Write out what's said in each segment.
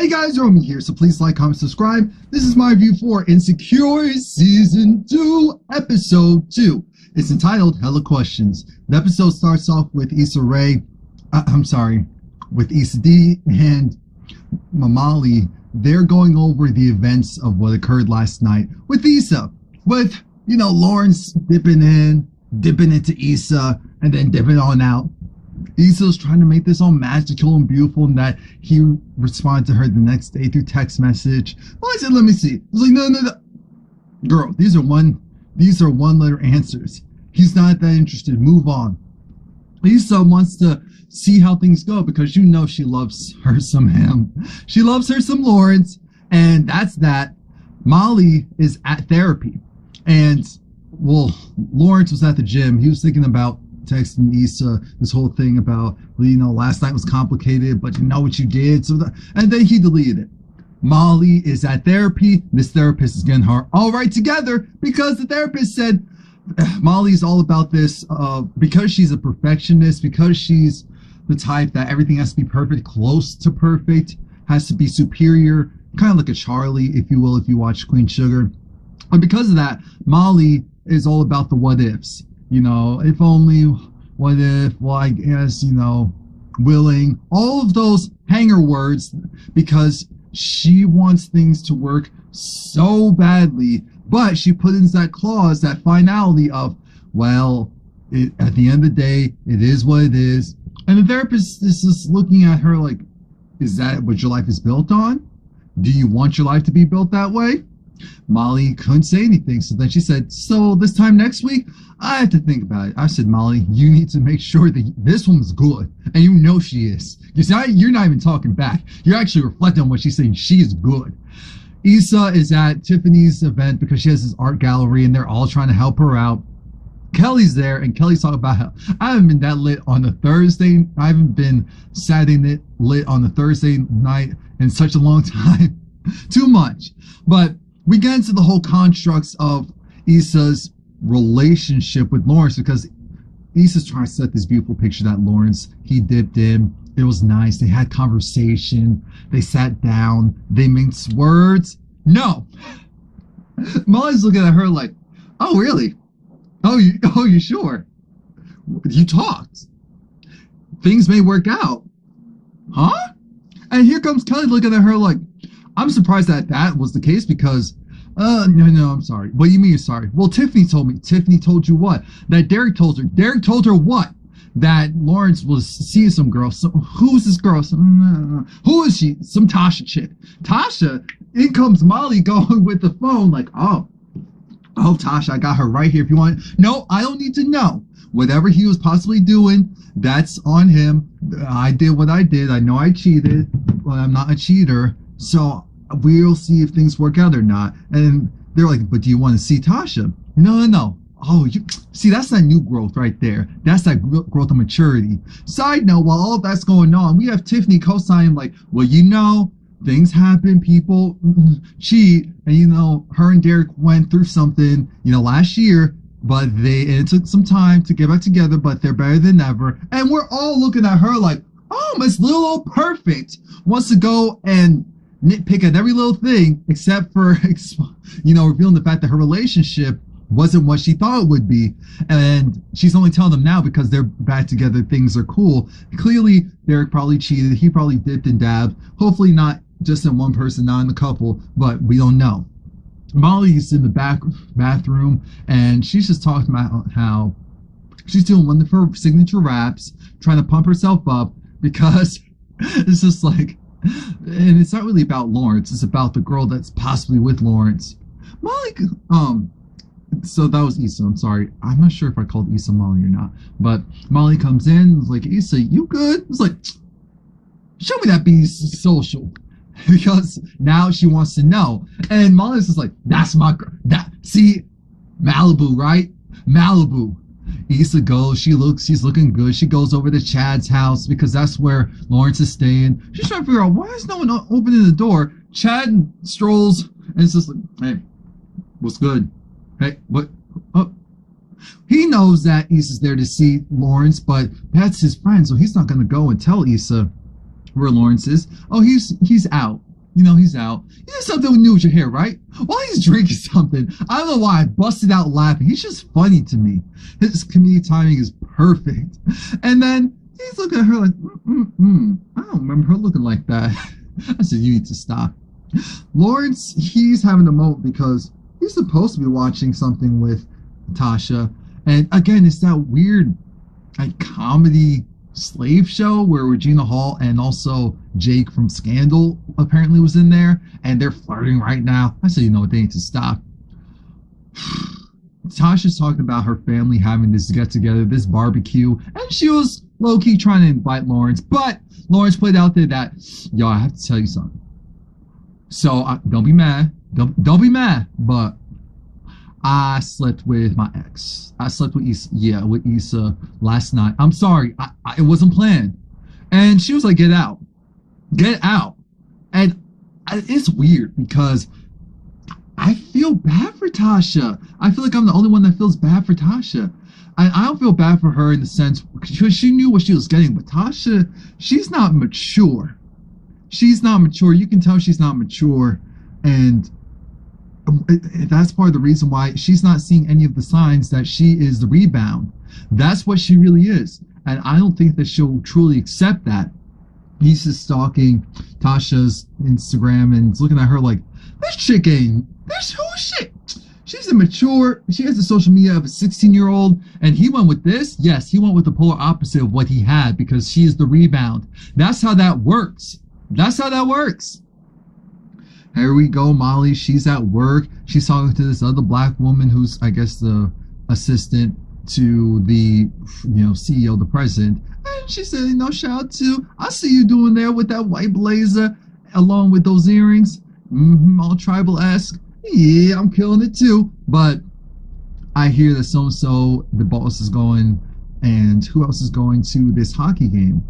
Hey guys, Romie here, so please like, comment, subscribe. This is my review for Insecure Season 2, Episode 2. It's entitled Hella Questions. The episode starts off with Issa with Issa D and Mamali. They're going over the events of what occurred last night with Issa. With, Lawrence dipping into Issa, and then dipping on out. Issa's trying to make this all magical and beautiful, and that he responded to her the next day through text message. Well, I said, let me see. I was like, no. Girl, these are one-letter answers. He's not that interested. Move on. Issa wants to see how things go because she loves her some him. She loves her some Lawrence, and that's that. Molly is at therapy, and Lawrence was at the gym. He was thinking about texting Issa this whole thing about, last night was complicated, but you know what you did. And then he deleted it. Molly is at therapy. This therapist is getting her all right together because the therapist said Molly's all about this because she's a perfectionist, because she's the type that everything has to be perfect, close to perfect, has to be superior, kind of like a Charlie, if you will, if you watch Queen Sugar. And because of that, Molly is all about the what ifs. If only, what if, well, I guess, willing, all of those hanger words, because she wants things to work so badly, but she put in that clause, that finality of, at the end of the day, it is what it is. And the therapist is just looking at her like, is that what your life is built on? Do you want your life to be built that way? Molly couldn't say anything, so then she said, so this time next week, I have to think about it. I said, Molly, you need to make sure that this woman's good, and she is. You see, you're not even talking back. You're actually reflecting on what she's saying. She is good. Issa is at Tiffany's event because she has this art gallery, and they're all trying to help her out. Kelly's there, and Kelly's talking about how I haven't been that lit on a Thursday. I haven't been Saturday lit on a Thursday night in such a long time. Too much. But we get into the whole constructs of Issa's relationship with Lawrence because Issa's trying to set this beautiful picture that Lawrence, he dipped in. It was nice. They had conversation. They sat down. They minced words. No. Molly's looking at her like, oh, really? Oh, you sure? You talked. Things may work out. Huh? And here comes Kelly looking at her like, I'm surprised that was the case because, no, I'm sorry. What do you mean you're sorry? Well, Tiffany told me. Tiffany told you what? That Derek told her. Derek told her what? That Lawrence was seeing some girl. Who's this girl? Who is she? Some Tasha chick. Tasha, in comes Molly going with the phone like, oh, Tasha, I got her right here if you want. No, I don't need to know. Whatever he was possibly doing, that's on him. I did what I did. I know I cheated, but I'm not a cheater. So we'll see if things work out or not. And they're like, but do you want to see Tasha? No. Oh, see, that's that new growth right there. That's that growth of maturity. Side note, while all of that's going on, we have Tiffany co-signing like, well, things happen, people cheat. And, her and Derek went through something, last year, but it took some time to get back together, but they're better than ever. And we're all looking at her like, oh, Miss Little Old Perfect wants to go and nitpick at every little thing except for, revealing the fact that her relationship wasn't what she thought it would be. And she's only telling them now because they're back together, things are cool. Clearly, Derek probably cheated. He probably dipped and dabbed. Hopefully not just in one person, not in the couple, but we don't know. Molly's in the bathroom, and she's just talking about how she's doing one of her signature raps, trying to pump herself up because it's just like, and it's not really about Lawrence. It's about the girl that's possibly with Lawrence. Molly, so that was Issa. I'm sorry. I'm not sure if I called Issa Molly or not. But Molly comes in, was like, Issa, you good? It's like, show me that be social. Because now she wants to know. And Molly's just like, that's my girl. See, Malibu, right? Malibu. Issa goes, she's looking good. She goes over to Chad's house because that's where Lawrence is staying. She's trying to figure out, why is no one opening the door? Chad strolls, and it's just like, hey, what's good? Hey, what? Oh. He knows that Issa's there to see Lawrence, but that's his friend, so he's not going to go and tell Issa where Lawrence is. Oh, he's out. He's out. You did something new with your hair, right? While he's drinking something, I don't know why I busted out laughing. He's just funny to me. His comedic timing is perfect. And then he's looking at her like, I don't remember her looking like that. I said, you need to stop. Lawrence, he's having a moment because he's supposed to be watching something with Tasha. And again, it's that weird comedy slave show where Regina Hall and also Jake from Scandal apparently was in there, and they're flirting right now. I said, they need to stop. Tasha's talking about her family having this get together, this barbecue, and she was low-key trying to invite Lawrence, but Lawrence put out there that, yo, I have to tell you something. So don't be mad. Don't be mad, but I slept with my ex. I slept with Issa, with Issa last night. I'm sorry, it wasn't planned. And she was like, get out. Get out. And it's weird because I feel bad for Tasha. I feel like I'm the only one that feels bad for Tasha. I don't feel bad for her in the sense because she knew what she was getting, but Tasha, she's not mature. She's not mature. You can tell she's not mature, and that's part of the reason why she's not seeing any of the signs that she is the rebound. That's what she really is, and I don't think that she'll truly accept that. He's just stalking Tasha's Instagram and looking at her like, this chick ain't, this who is she? She's immature. She has the social media of a 16-year-old, and he went with this. Yes, he went with the polar opposite of what he had because she is the rebound. That's how that works. That's how that works. Here we go, Molly. She's at work. She's talking to this other black woman who's, I guess, the assistant to the, CEO, the president. And she said, shout out to, I see you doing there with that white blazer along with those earrings. All tribal-esque. Yeah, I'm killing it too. But I hear that so-and-so, the boss is going, and who else is going to this hockey game?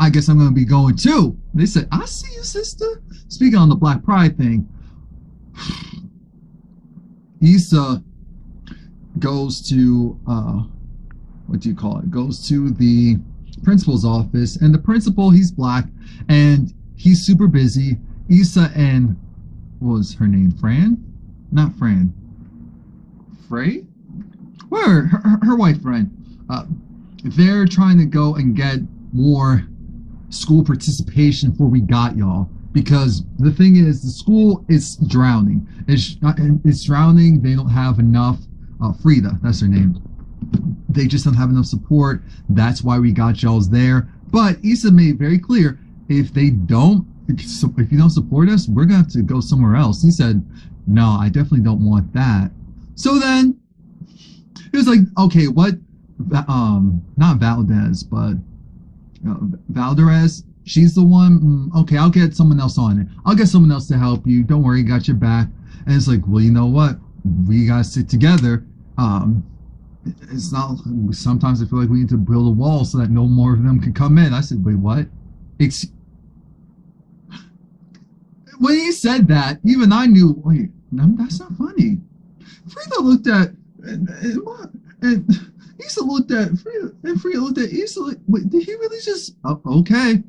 I guess I'm going to be going too. They said, I see you, sister. Speaking on the Black Pride thing, Issa goes to, goes to the principal's office, and the principal, he's black, and he's super busy. Issa and, what was her name? Fran? Not Fran. Frey? Where? Her white friend. They're trying to go and get more school participation for We Got Y'all, because the thing is, the school is drowning. It's drowning. They don't have enough. Frida, that's her name. They just don't have enough support. That's why We Got Y'all's there. But Issa made it very clear, if you don't support us, we're gonna have to go somewhere else. He said, no, I definitely don't want that. So then it was like, okay, what? Not Valdez, but Valderez, she's the one. Okay, I'll get someone else on it. I'll get someone else to help you. Don't worry, got your back. And it's like, well, you know what? We gotta sit together. It's not. Sometimes I feel like we need to build a wall so that no more of them can come in. I said, wait, what? When he said that, even I knew. Wait, no, that's not funny. Frida looked at and Issa looked at Frida, and Frida looked at Issa like, wait, did he really just? Oh, okay.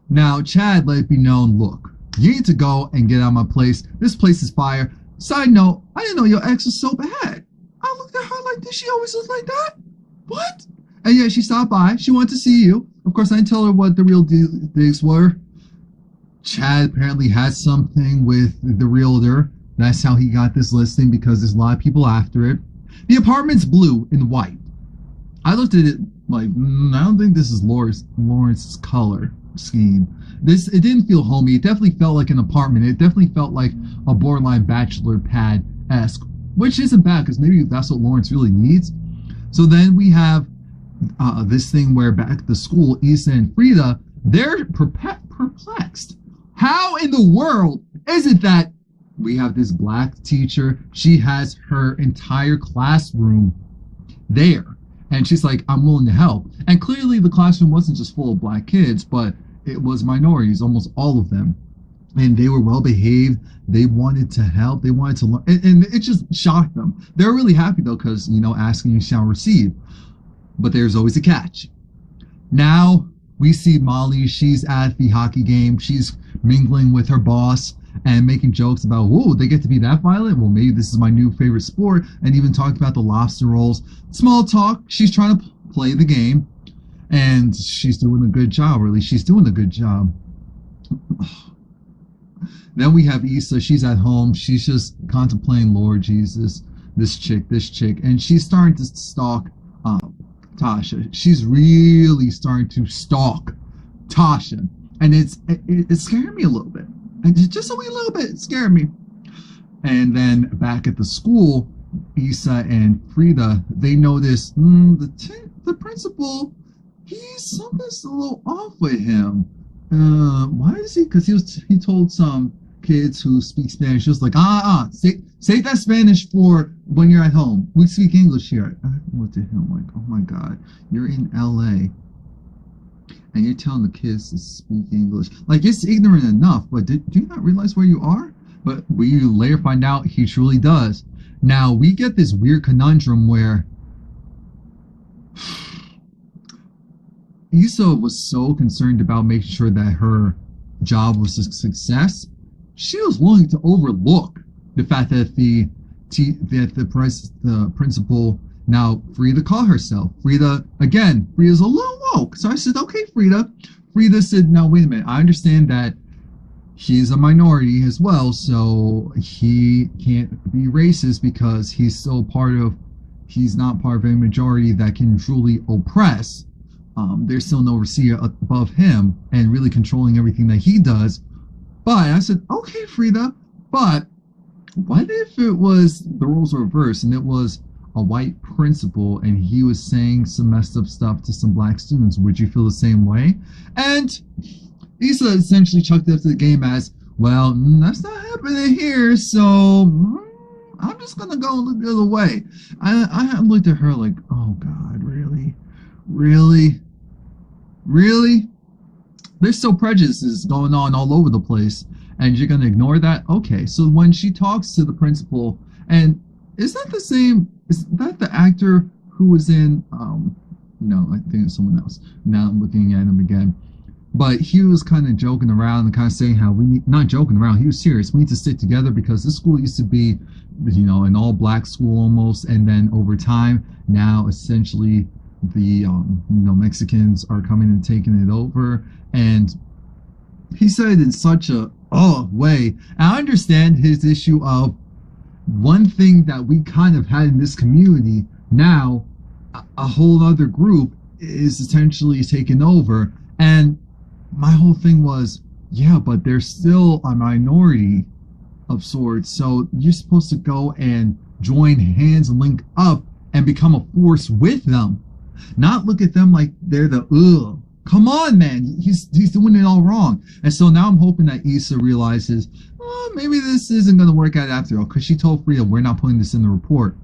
Now Chad let it be known, look, you need to go and get out of my place. This place is fire. Side note, I didn't know your ex was so bad. I looked at her like, did she always look like that? What? And yeah, she stopped by. She wanted to see you. Of course, I didn't tell her what the real deals were. Chad apparently had something with the realtor. That's how he got this listing, because there's a lot of people after it. The apartment's blue and white. I looked at it like, I don't think this is Lawrence's color scheme. It didn't feel homey. It definitely felt like an apartment. It definitely felt like a borderline bachelor pad-esque, which isn't bad because maybe that's what Lawrence really needs. So then we have this thing where back at the school, Issa and Frida, they're perplexed. How in the world is it that we have this black teacher, she has her entire classroom there, and she's like, I'm willing to help. And clearly the classroom wasn't just full of black kids, but it was minorities, almost all of them. And they were well behaved. They wanted to help. They wanted to learn. And it just shocked them. They're really happy though, because, asking you shall receive. But there's always a catch. Now, We see Molly, she's at the hockey game. She's mingling with her boss and making jokes about, whoa, they get to be that violent? Well, maybe this is my new favorite sport. And even talking about the lobster rolls. Small talk. She's trying to play the game. And she's doing a good job, or at least she's doing a good job. Then we have Issa. She's at home. She's just contemplating, Lord Jesus, this chick. And she's starting to stalk Tasha. She's really starting to stalk Tasha. And it scared me a little bit. And just a wee little bit, it scared me. And then back at the school, Issa and Frida, they notice the principal, something's a little off with him. Why is he? Because he told some kids who speak Spanish, just like, say that Spanish for when you're at home. We speak English here. I looked at him like, oh my God, you're in LA. And you're telling the kids to speak English. Like, it's ignorant enough, but do you not realize where you are? But we later find out he truly does. Now, we get this weird conundrum where Issa was so concerned about making sure that her job was a success, she was willing to overlook the fact that the principal, now Frida called herself. Frida's a little woke. So I said, okay, Frida. Frida said, now wait a minute. I understand that he's a minority as well, so he can't be racist because he's not part of a majority that can truly oppress. There's still an overseer above him and really controlling everything that he does. But I said, okay, Frida, but what if it was the roles were reversed and it was a white principal and he was saying some messed up stuff to some black students? Would you feel the same way? And Issa essentially chucked it up to the game as, well, that's not happening here, so I'm just gonna go look the other way. I looked at her like, oh God, really? There's still prejudices going on all over the place, and you're gonna ignore that? Okay, so when she talks to the principal, and is that the actor who was in, no, I think it's someone else. Now I'm looking at him again. But he was kind of joking around and kind of saying how not joking around, he was serious. We need to stick together because this school used to be, an all black school almost. And then over time, now essentially the, Mexicans are coming and taking it over. And he said it in such a way. I understand his issue of one thing that we kind of had in this community. Now, a whole other group is essentially taken over. And my whole thing was, yeah, but they're still a minority of sorts. So you're supposed to go and join hands and link up and become a force with them. Not look at them like they're the, ugh. Come on, man. He's doing it all wrong. And so now I'm hoping that Issa realizes, maybe this isn't going to work out after all. Because she told Frida, we're not putting this in the report.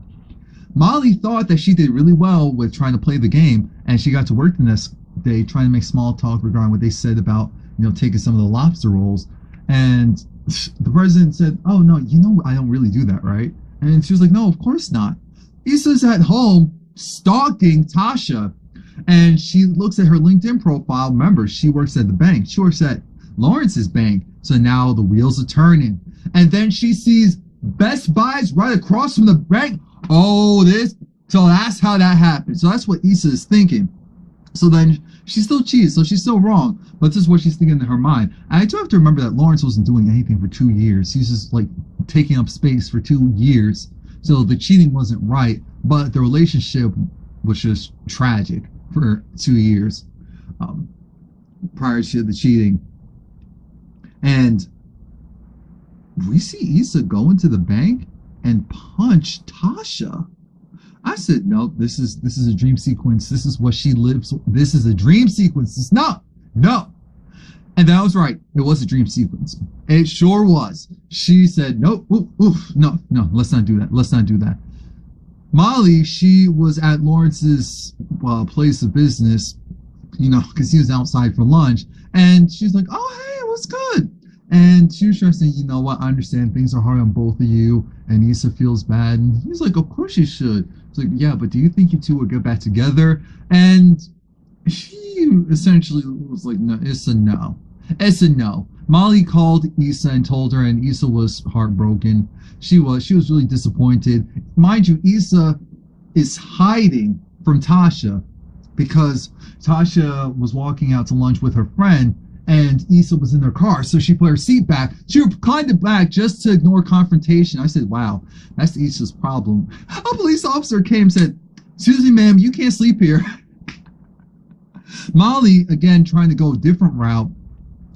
Molly thought that she did really well with trying to play the game. And she got to work the next day trying to make small talk regarding what they said about, taking some of the lobster rolls. And the president said, oh, no, I don't really do that, right? And she was like, no, of course not. Issa's at home stalking Tasha. And she looks at her LinkedIn profile. Remember, she works at the bank. She works at Lawrence's bank. So now the wheels are turning. And then she sees Best Buy's right across from the bank. So that's how that happened. So that's what Issa is thinking. So then she still cheats. So she's still wrong. But this is what she's thinking in her mind. And I do have to remember that Lawrence wasn't doing anything for 2 years. He's just like taking up space for 2 years. So the cheating wasn't right. But the relationship was just tragic for 2 years prior to the cheating. And we see Issa go into the bank and punch Tasha. I said, no, this is a dream sequence. This is what she lives. This is a dream sequence. No. And that was right. It was a dream sequence. It sure was. She said, no, no, let's not do that. Molly, she was at Lawrence's place of business, because he was outside for lunch. And she's like, oh, hey, what's good? And she was trying to say, you know what, I understand things are hard on both of you. And Issa feels bad. And he's like, of course you should. It's like, yeah, but do you think you two would get back together? And She essentially was like, no, it's a no. It's a no. Molly called Issa and told her, and Issa was heartbroken. She was really disappointed. Mind you, Issa is hiding from Tasha because Tasha was walking out to lunch with her friend and Issa was in their car, so she put her seat back. She reclined it back just to ignore confrontation. I said, wow, that's Issa's problem. A police officer came and said, excuse me, ma'am, you can't sleep here. Molly, again, trying to go a different route,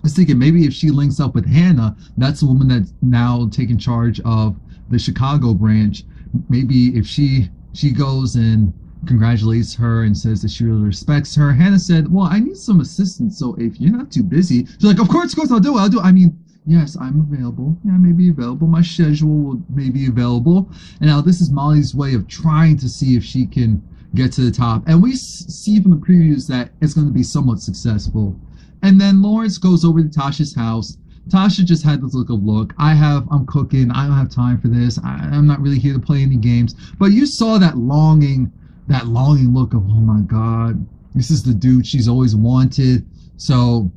is thinking maybe if she links up with Hannah, that's the woman that's now taking charge of the Chicago branch. Maybe if she goes and congratulates her and says that she really respects her. Hannah said, well, I need some assistance, so if you're not too busy. She's like, of course, I'll do it. I mean, yes, I'm available. Yeah, I may be available. My schedule may be available. And now this is Molly's way of trying to see if she can get to the top. And we see from the previews that it's going to be somewhat successful. And then Lawrence goes over to Tasha's house. Tasha just had this I'm cooking. I don't have time for this. I'm not really here to play any games. But you saw that longing look of, oh my God, this is the dude she's always wanted. So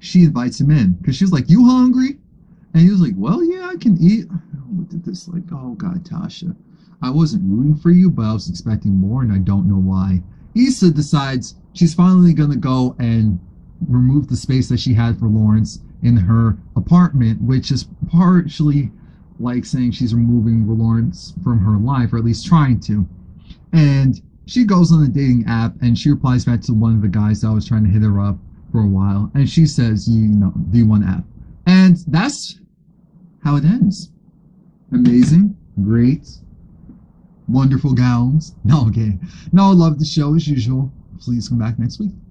she invites him in because she was like, you hungry? And he was like, well, yeah, I can eat. I looked at this like, oh God, Tasha, I wasn't rooting for you, but I was expecting more and I don't know why. Issa decides she's finally going to go and remove the space that she had for Lawrence in her apartment, which is partially like saying she's removing Lawrence from her life, or at least trying to. And she goes on the dating app and she replies back to one of the guys that was trying to hit her up for a while. And she says, do you want app? And that's how it ends. Amazing. Great. Wonderful gowns. No, okay. No, I love the show as usual. Please come back next week. Bye.